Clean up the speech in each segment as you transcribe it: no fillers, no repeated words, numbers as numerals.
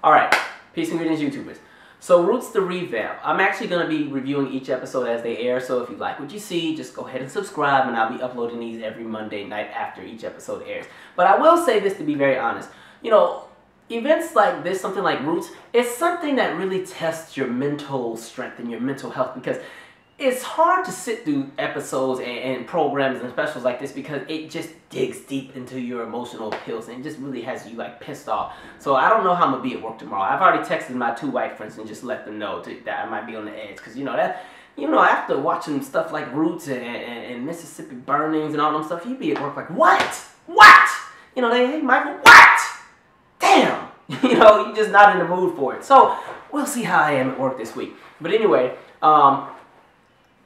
Alright, peace and greetings, YouTubers. So, Roots the Revamp. I'm actually going to be reviewing each episode as they air, so if you like what you see, just go ahead and subscribe, and I'll be uploading these every Monday night after each episode airs. But I will say this, to be very honest. You know, events like this, something like Roots, it's something that really tests your mental strength and your mental health, because it's hard to sit through episodes and programs and specials like this because it just digs deep into your emotional pills and it just really has you like pissed off. So I don't know how I'm gonna be at work tomorrow. I've already texted my 2 white friends and just let them know that I might be on the edge, because after watching stuff like Roots and Mississippi Burnings and all them stuff, you'd be at work like, what? Hey Michael, what? Damn. You're just not in the mood for it. So we'll see how I am at work this week. But anyway,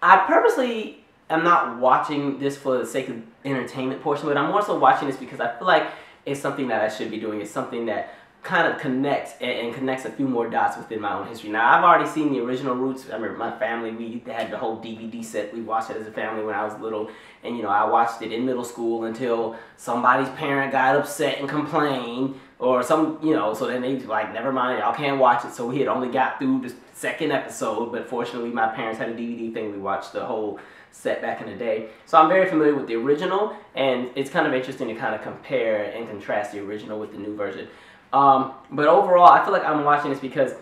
I purposely am not watching this for the sake of entertainment portion, but I'm also watching this because I feel like it's something that I should be doing. It's something that kind of connects and connects a few more dots within my own history. Now, I've already seen the original Roots. I remember my family, we had the whole DVD set. We watched it as a family when I was little, and I watched it in middle school until somebody's parent got upset and complained, or so then they like, never mind, y'all can't watch it. So we had only got through the second episode, but fortunately my parents had a DVD thing. We watched the whole set back in the day. So I'm very familiar with the original, and it's kind of interesting to kind of compare and contrast the original with the new version. But overall, I feel like I'm watching this because,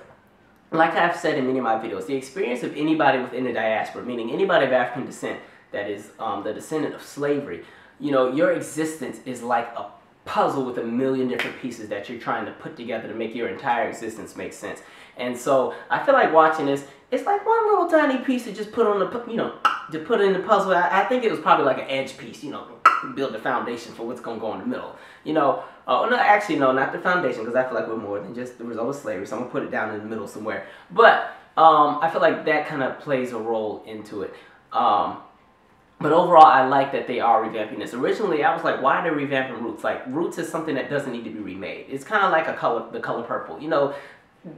like I've said in many of my videos, the experience of anybody within the diaspora, meaning anybody of African descent that is the descendant of slavery, your existence is like a puzzle with a million different pieces that you're trying to put together to make your entire existence make sense. And so I feel like watching this, it's like one little tiny piece to just put on the, to put in the puzzle. I think it was probably like an edge piece, build the foundation for what's going to go in the middle. No, not the foundation, because I feel like we're more than just the result of slavery, so I'm going to put it down in the middle somewhere. But I feel like that kind of plays a role into it. But overall, I like that they are revamping this. Originally, I was like, why are they revamping Roots? Like, Roots is something that doesn't need to be remade. It's kind of like the color purple.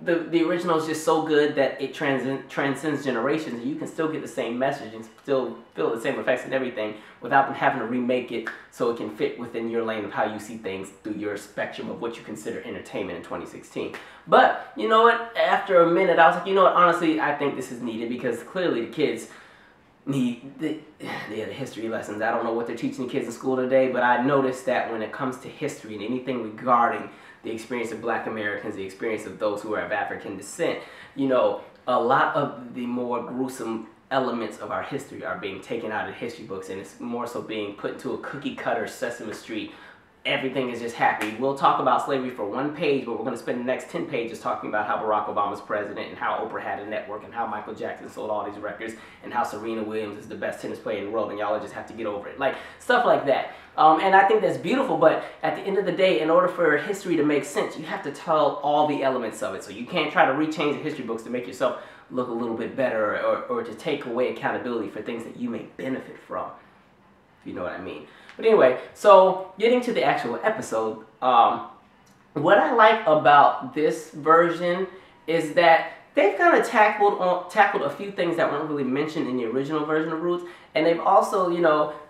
The original is just so good that it transcends generations, and you can still get the same message and still feel the same effects and everything without them having to remake it so it can fit within your lane of how you see things through your spectrum of what you consider entertainment in 2016. But, you know what? After a minute, I was like, honestly, I think this is needed, because clearly the kids need the history lessons. I don't know what they're teaching the kids in school today, but I noticed that when it comes to history and anything regarding the experience of Black Americans, the experience of those who are of African descent, a lot of the more gruesome elements of our history are being taken out of history books, and it's more so being put into a cookie-cutter Sesame Street. Everything is just happy. We'll talk about slavery for 1 page, but we're going to spend the next 10 pages talking about how Barack Obama's president, and how Oprah had a network, and how Michael Jackson sold all these records, and how Serena Williams is the best tennis player in the world, and y'all just have to get over it. Like, stuff like that. And I think that's beautiful, but at the end of the day, in order for history to make sense, you have to tell all the elements of it. So you can't try to rechange the history books to make yourself look a little bit better, or to take away accountability for things that you may benefit from, if you know what I mean. But anyway, so getting to the actual episode, what I like about this version is that they've kind of tackled a few things that weren't really mentioned in the original version of Roots, and they've also,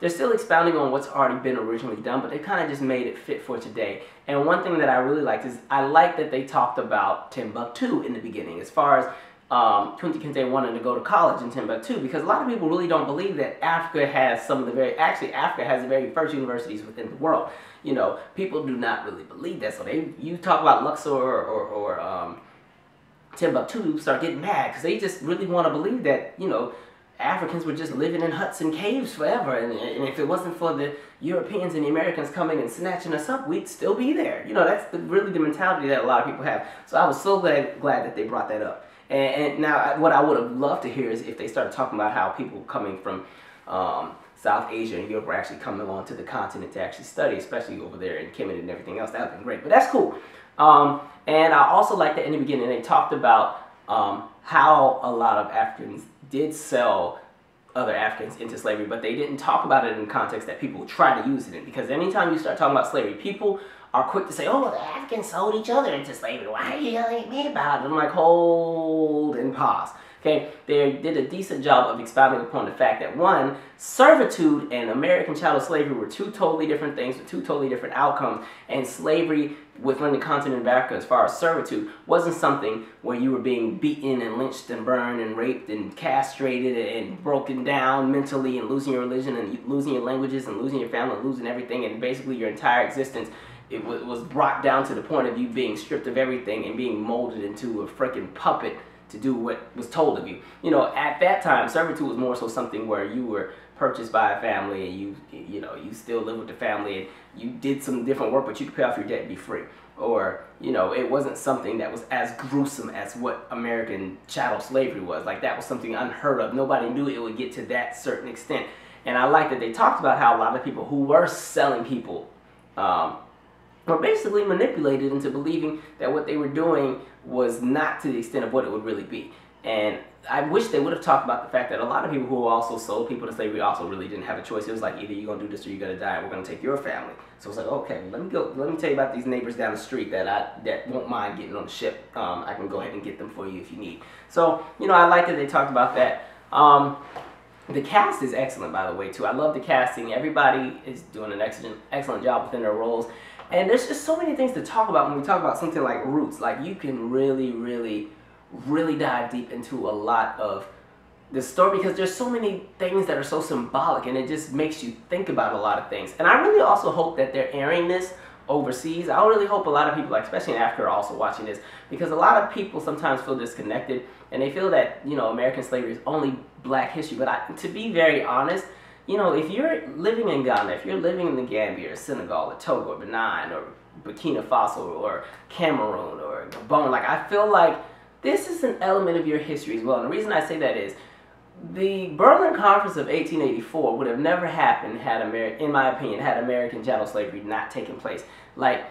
they're still expounding on what's already been originally done, but they kind of just made it fit for today. And one thing that I really liked is I like that they talked about Timbuktu in the beginning, as far as Kunta Kinte wanted to go to college in Timbuktu, because a lot of people really don't believe that Africa has Africa has the very first universities within the world. People do not really believe that. So you talk about Luxor or Timbuktu, start getting mad, because they just really want to believe that, Africans were just living in huts and caves forever, and if it wasn't for the Europeans and the Americans coming and snatching us up, we'd still be there. That's really the mentality that a lot of people have. So I was so glad that they brought that up. And now, what I would have loved to hear is if they started talking about how people coming from South Asia and Europe were actually coming along to the continent to actually study, especially over there in Kemet and everything else. That would have been great, but that's cool. And I also like that in the beginning they talked about how a lot of Africans did sell other Africans into slavery, but they didn't talk about it in the context that people try to use it in. Because anytime you start talking about slavery, people are quick to say, oh, the Africans sold each other into slavery. Why are you yelling at me about it? I'm like, hold and pause. Okay, they did a decent job of expounding upon the fact that, one, servitude and American chattel slavery were two totally different things with two totally different outcomes, and slavery within the continent of Africa, as far as servitude, wasn't something where you were being beaten and lynched and burned and raped and castrated and broken down mentally and losing your religion and losing your languages and losing your family and losing everything, and basically your entire existence. It was brought down to the point of you being stripped of everything and being molded into a freaking puppet to do what was told of you. You know, at that time, servitude was more so something where you were purchased by a family and you still live with the family and you did some different work, but you could pay off your debt and be free. Or, you know, it wasn't something that was as gruesome as what American chattel slavery was. Like, that was something unheard of. Nobody knew it would get to that certain extent. And I like that they talked about how a lot of people who were selling people were basically manipulated into believing that what they were doing was not to the extent of what it would really be. And I wish they would have talked about the fact that a lot of people who also sold people to slavery also really didn't have a choice. It was like, either you're going to do this or you're going to die, and we're going to take your family. So it's like, okay, let me tell you about these neighbors down the street that won't mind getting on the ship. I can go ahead and get them for you if you need. So, you know, I like that they talked about that. The cast is excellent, by the way, too. I love the casting. Everybody is doing an excellent job within their roles. And there's just so many things to talk about when we talk about something like Roots. Like, you can really dive deep into a lot of the story because there's so many things that are so symbolic, and it just makes you think about a lot of things. And I really also hope that they're airing this overseas. I really hope a lot of people, like, especially in Africa, are also watching this, because a lot of people sometimes feel disconnected and they feel that, you know, American slavery is only black history. But to be very honest, you know, if you're living in Ghana, if you're living in the Gambia or Senegal or Togo or Benin or Burkina Faso or Cameroon or Gabon, like, I feel like this is an element of your history as well. And the reason I say that is the Berlin Conference of 1884 would have never happened had in my opinion, had American chattel slavery not taken place. Like,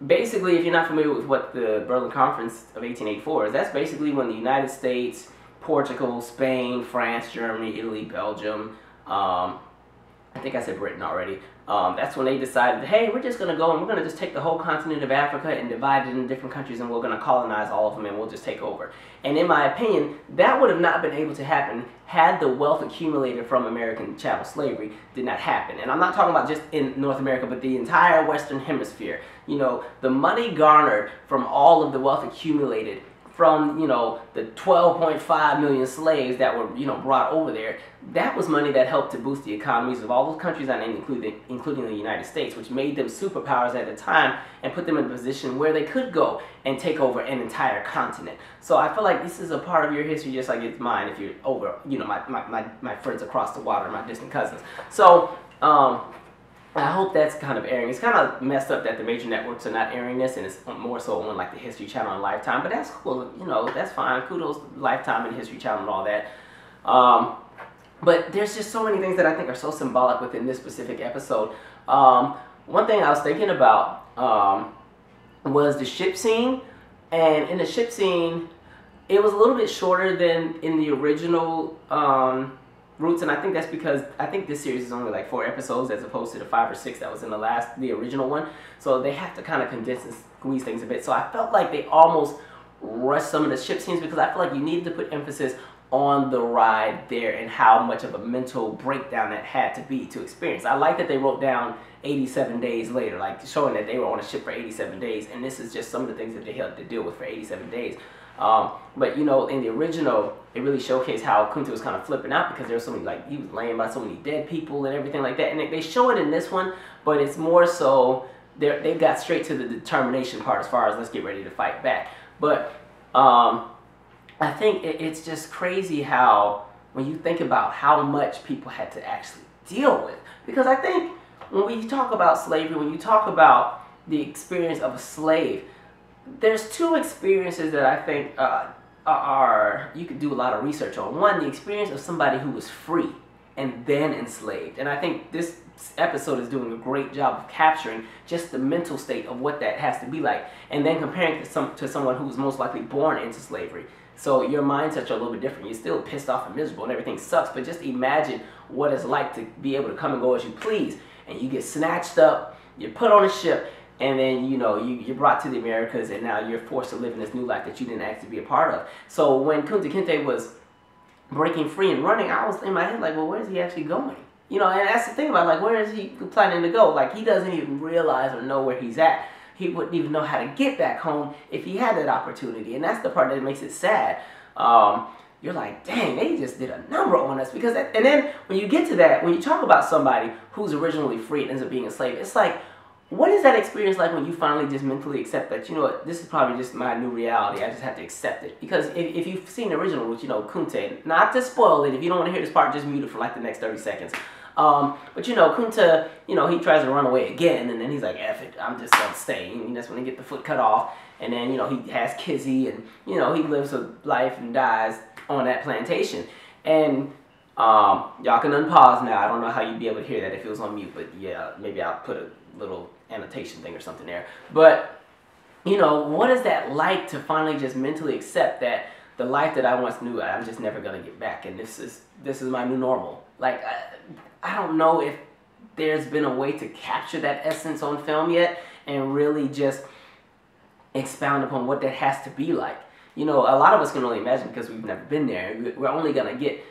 basically, if you're not familiar with what the Berlin Conference of 1884 is, that's basically when the United States, Portugal, Spain, France, Germany, Italy, Belgium, I think I said Britain already. That's when they decided, hey, we're just going to go and we're going to just take the whole continent of Africa and divide it into different countries, and we're going to colonize all of them and we'll just take over. And in my opinion, that would have not been able to happen had the wealth accumulated from American chattel slavery did not happen. And I'm not talking about just in North America, but the entire Western Hemisphere. You know, the money garnered from all of the wealth accumulated from, you know, the 12.5 million slaves that were, you know, brought over there, that was money that helped to boost the economies of all those countries I named, including the United States, which made them superpowers at the time and put them in a position where they could go and take over an entire continent. So I feel like this is a part of your history just like it's mine if you're over, you know, my friends across the water, my distant cousins. So, I hope that's kind of airing. It's kind of messed up that the major networks are not airing this, and it's more so on like the History Channel and Lifetime, but that's cool, you know, that's fine. Kudos to Lifetime and History Channel and all that. But there's just so many things that I think are so symbolic within this specific episode. One thing I was thinking about was the ship scene, and in the ship scene, it was a little bit shorter than in the original Roots, and I think that's because I think this series is only like 4 episodes as opposed to the 5 or 6 that was in the original one. So they have to kind of condense and squeeze things a bit. So I felt like they almost rushed some of the ship scenes because I feel like you needed to put emphasis on the ride there and how much of a mental breakdown that had to be to experience. I like that they wrote down 87 days later, like showing that they were on a ship for 87 days, and this is just some of the things that they had to deal with for 87 days. But you know, in the original, it really showcased how Kunta was kind of flipping out because there was so many, like, he was laying by so many dead people and everything like that. And they show it in this one, but it's more so they got straight to the determination part as far as let's get ready to fight back. But I think it's just crazy how when you think about how much people had to actually deal with, because I think when we talk about slavery, when you talk about the experience of a slave, there's 2 experiences that I think you could do a lot of research on. One, the experience of somebody who was free and then enslaved. And I think this episode is doing a great job of capturing just the mental state of what that has to be like, and then comparing it to someone who was most likely born into slavery. So your mindsets are a little bit different. You're still pissed off and miserable and everything sucks, but just imagine what it's like to be able to come and go as you please, and you get snatched up, you're put on a ship, and then you're brought to the Americas, and now you're forced to live in this new life that you didn't actually be a part of. So when Kunta Kinte was breaking free and running, I was in my head like, well, where is he actually going? And that's the thing about, like, where is he planning to go? Like, he doesn't even realize or know where he's at. He wouldn't even know how to get back home if he had that opportunity, and that's the part that makes it sad. You're like, dang, they just did a number on us. And then when you get to that, when you talk about somebody who's originally free and ends up being a slave, it's like, what is that experience like when you finally just mentally accept that, you know what, this is probably just my new reality, I just have to accept it? Because if you've seen the original, which, Kunta, not to spoil it, if you don't want to hear this part, just mute it for like the next 30 seconds. But Kunta, he tries to run away again, and then he's like, F it, I'm just gonna stay. And that's when they get the foot cut off. And then, he has Kizzy, and, he lives a life and dies on that plantation. And y'all can unpause now. I don't know how you'd be able to hear that if it was on mute, but yeah, maybe I'll put a little annotation thing or something there. But, what is that like to finally just mentally accept that the life that I once knew, I'm just never gonna get back, and this is my new normal? Like, I don't know if there's been a way to capture that essence on film yet and really just expound upon what that has to be like. A lot of us can only imagine because we've never been there. We're only gonna get,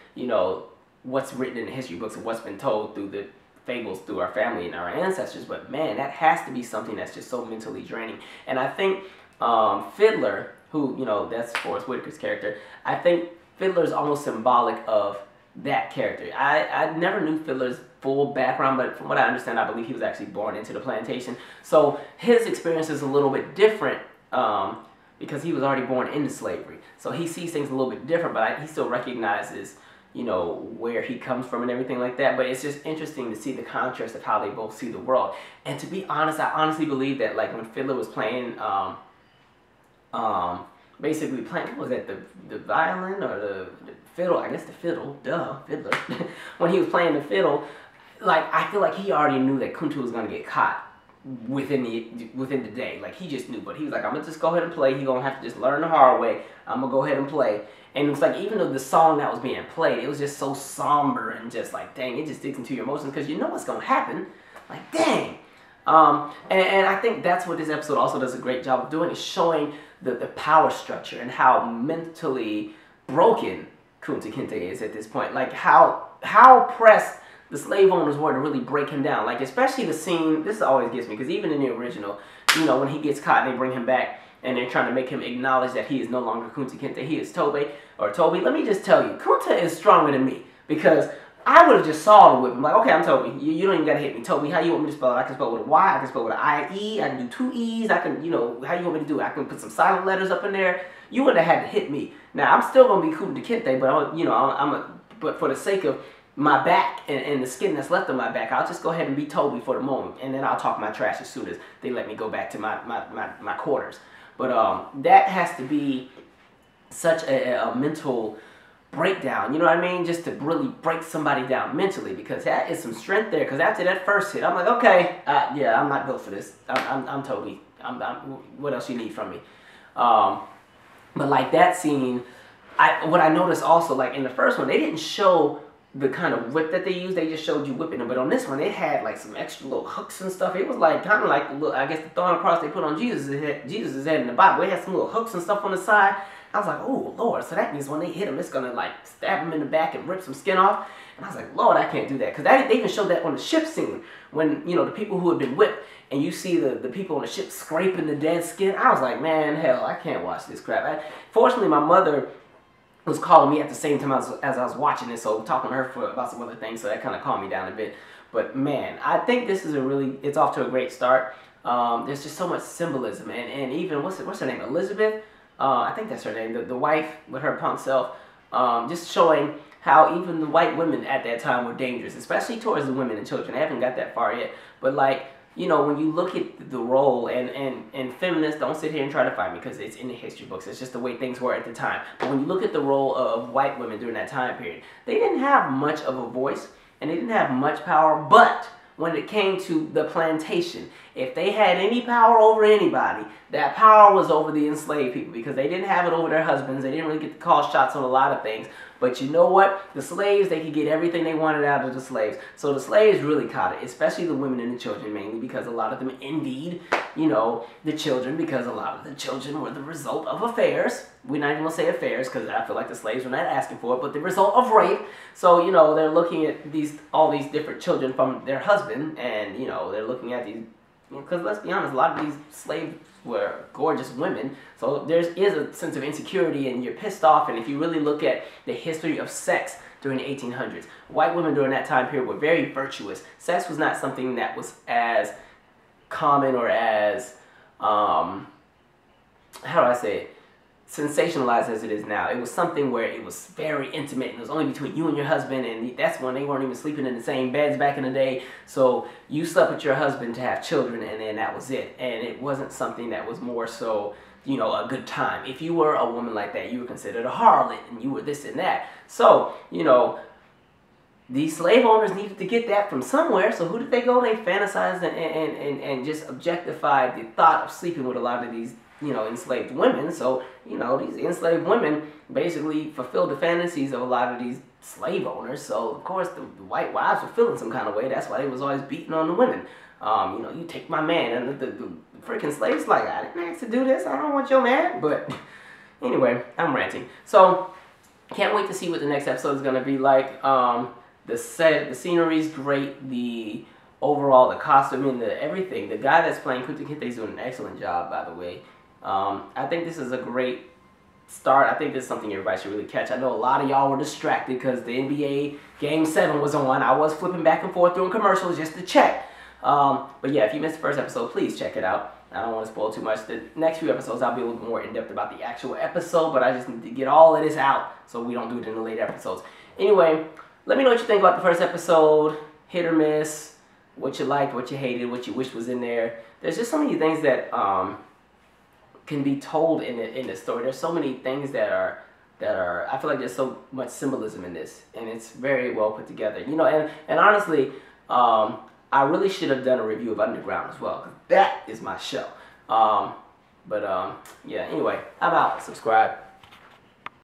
what's written in the history books and what's been told through the fables through our family and our ancestors. But man, that has to be something that's just so mentally draining. And I think Fiddler, who, that's Forrest Whitaker's character, I think Fiddler's almost symbolic of that character. I never knew Fiddler's full background, but from what I understand, I believe he was actually born into the plantation. So his experience is a little bit different because he was already born into slavery. So he sees things a little bit different, but he still recognizes, where he comes from and everything like that. But it's just interesting to see the contrast of how they both see the world. And to be honest, I honestly believe that, like, when Fiddler was playing, basically playing, what was that, the violin or the fiddle? I guess the fiddle, duh, Fiddler. When he was playing the fiddle, like, I feel like he already knew that Kunta was gonna get caught within the day. Like, he just knew, but he was like, I'm gonna just go ahead and play. He's gonna have to just learn the hard way. I'm gonna go ahead and play. And it was like, even though the song that was being played, it was just so somber and just like, dang, it just digs into your emotions because you know what's gonna happen. Like, dang. And I think that's what this episode also does a great job of doing, is showing the power structure and how mentally broken Kunta Kinte is at this point. Like, how pressed the slave owners were to really break him down. Like, especially the scene, this always gets me, because even in the original, when he gets caught and they bring him back and they're trying to make him acknowledge that he is no longer Kunta Kinte, he is Toby. Let me just tell you, Kunta is stronger than me, because I would have just saw the whip. I'm like, okay, I'm Toby. You don't even got to hit me. Toby, how you want me to spell it? I can spell with a Y, I can spell with an I-E, I can do 2 E's, I can, how you want me to do it? I can put some silent letters up in there. You wouldn't have had to hit me. Now, I'm still going to be Kunta Kinte, but, but for the sake of my back and the skin that's left on my back, I'll just go ahead and be Toby for the moment, and then I'll talk my trash as soon as they let me go back to my quarters. But that has to be such a mental breakdown, you know what I mean? Just to really break somebody down mentally, because that is some strength there. Because after that first hit, I'm like, okay, yeah, I'm not built for this. I'm Toby. What else you need from me? But like that scene, what I noticed also, like in the first one, they didn't show the kind of whip that they used. They just showed you whipping them. But on this one, they had like some extra little hooks and stuff. It was like kind of like, I guess, the thorn cross they put on Jesus' head in the Bible. They had some little hooks and stuff on the side. I was like, oh, Lord, so that means when they hit him, it's going to, like, stab him in the back and rip some skin off. And I was like, Lord, I can't do that. Because they even showed that on the ship scene when, the people who had been whipped, and you see the people on the ship scraping the dead skin. I was like, man, hell, I can't watch this crap. Fortunately, my mother was calling me at the same time as I was watching it, so talking to her about some other things, so that kind of calmed me down a bit. But, man, I think this is it's off to a great start. There's just so much symbolism. And even, what's her name, Elizabeth? I think that's her name, the wife with her punk self, just showing how even the white women at that time were dangerous, especially towards the women and children. I haven't got that far yet, but like, when you look at the role, and feminists, don't sit here and try to fight me because it's in the history books, it's just the way things were at the time. But when you look at the role of white women during that time period, they didn't have much of a voice, and they didn't have much power, but when it came to the plantation If they had any power over anybody, that power was over the enslaved people, because they didn't have it over their husbands. They didn't really get to call shots on a lot of things. But you know what? The slaves, they could get everything they wanted out of the slaves. So the slaves really caught it, especially the women and the children, mainly because a lot of them envied, you know, the children, because a lot of the children were the result of affairs. We're not even going to say affairs, because I feel like the slaves were not asking for it, but the result of rape. So, you know, they're looking at all these different children from their husband, and, you know, they're looking at these, because let's be honest, a lot of these slaves were gorgeous women, so there is a sense of insecurity, and you're pissed off. And if you really look at the history of sex during the 1800s, white women during that time period were very virtuous. Sex was not something that was as common or as, how do I say it, sensationalized as it is now. It was something where it was very intimate, and it was only between you and your husband, and that's when they weren't even sleeping in the same beds back in the day. So you slept with your husband to have children, and then that was it. And it wasn't something that was more so, you know, a good time. If you were a woman like that, you were considered a harlot, and you were this and that. So, you know, these slave owners needed to get that from somewhere. So who did they go? They fantasized and just objectified the thought of sleeping with a lot of these, you know, enslaved women. So, you know, these enslaved women basically fulfilled the fantasies of a lot of these slave owners. So, of course, the white wives were feeling some kind of way. That's why they was always beating on the women. You know, you take my man. And the freaking slaves like, I didn't ask to do this. I don't want your man. But anyway, I'm ranting. So, can't wait to see what the next episode is going to be like. The scenery's great. The overall, the costume, the everything. The guy that's playing Kunta Kinte is doing an excellent job, by the way. I think this is a great start. I think this is something everybody should really catch. I know a lot of y'all were distracted because the NBA Game 7 was on. I was flipping back and forth doing commercials just to check. But yeah, if you missed the first episode, please check it out. I don't want to spoil too much. The next few episodes, I'll be a little more in-depth about the actual episode, but I just need to get all of this out so we don't do it in the later episodes. Anyway, let me know what you think about the first episode. Hit or miss. What you liked, what you hated, what you wish was in there. There's just so many things that can be told in the story. There's so many things that are I feel like there's so much symbolism in this, and it's very well put together. You know, and honestly, I really should have done a review of Underground as well, because that is my show. Yeah, anyway, I'm out. Subscribe.